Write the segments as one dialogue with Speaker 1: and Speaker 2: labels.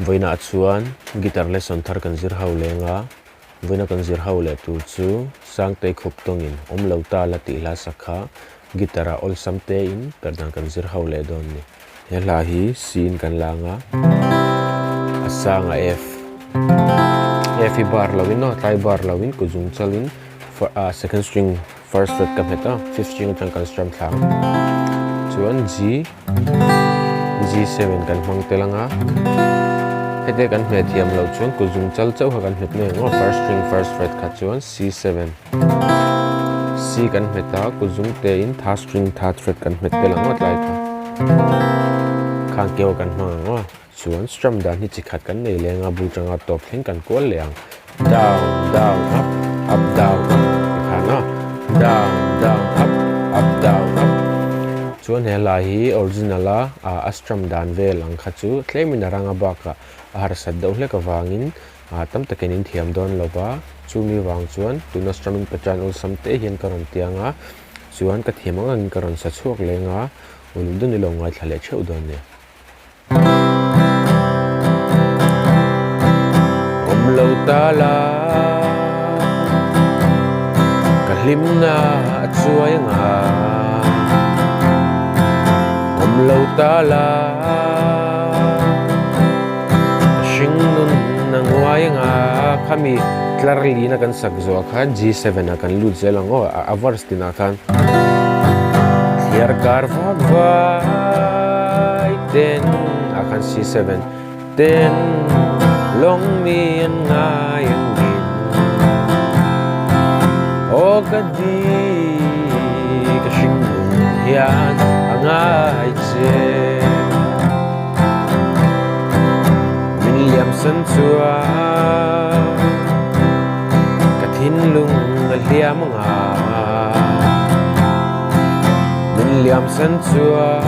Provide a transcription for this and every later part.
Speaker 1: voina chuan guitar lesson thar kan zir ho lenga voina kan zir ho le tu chu Sangtei Khuptawng in omlo ta la ti la sakha gitara ol samte in Perhdan kan zir ho le don ni hela hi sin kan langa asanga F i bar lawin no tai bar lawin ku jung chalin for second string first fret ka meta fifth string tang kan strum thlang chuan G7 kan hmang telanga hede kan hme thiam lo chuan ku jung chal chau ha kan hmet ne ngo first string first fret kha chuan C7 C kan hmeta ku jung te in third string third fret kan hmet telanga tlai kha khang keo kan hmang ngo chuan strum dan hi chi khat kan nei lenga bu tanga top thleng kan kol leang down down up down up khana down down up down up chuan hela hi original a strum dan vel ang kha chu tlemin aranga baka har sat do hleka wangin tam takin in thiam don loba chumi wang chuan tuna strumming patran ol samte hian karon tianga chuan ka thiamanga in karon sa chuak lenga ulum dun lo ngai thlale cheu don ne omlo tala kalimna chuainga omlo tala shingun nangwainga khami clarly na kan sakzo kha G7 na kan lut zelango a verse tina kan here karva vai ten akan C7 ten long mi an ngayang din o kadi kashingun hiyan angay che William Santua Kathin lung aliam nga William Santua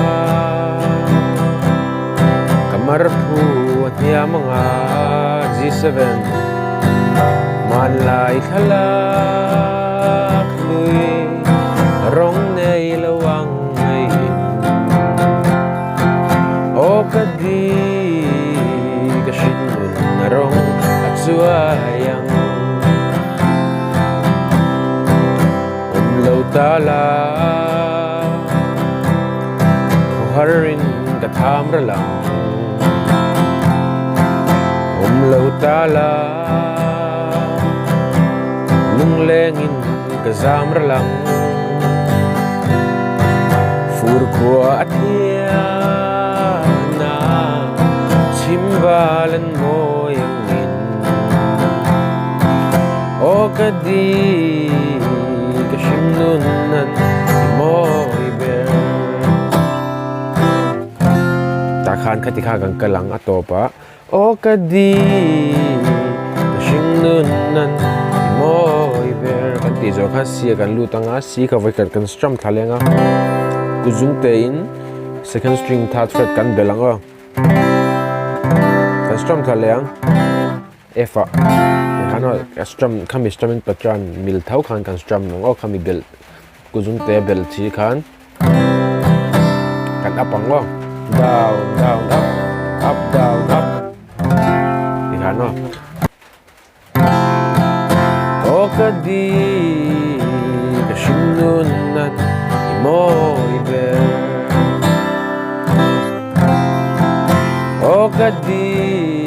Speaker 1: Kamarpu at niyam nga G7 Manlay hlawkpui Rong na ilawang ngayon O kadi kashinun na rong at suwayang Umlaw tala Kuharin katamra lang Umlaw tala Lunglengin kazamra lang Furkwa at hiyana Simbalan mo yung in O kadi kasimnunan mo iber Takhan katikagang kalang atopa O kadi kasimnunan mo iber Kantizo ka siya kan lutang si ka vaikat kan strum thalenga Kuzung tein second string third fret kan belang kan strum thalenga F Hano strum kami strumming patran mil thau khan kan strum nong kami bel kuzung te bel chi khan kan apang down down up down up di hano o kadi kasimnunan mo iber o kadi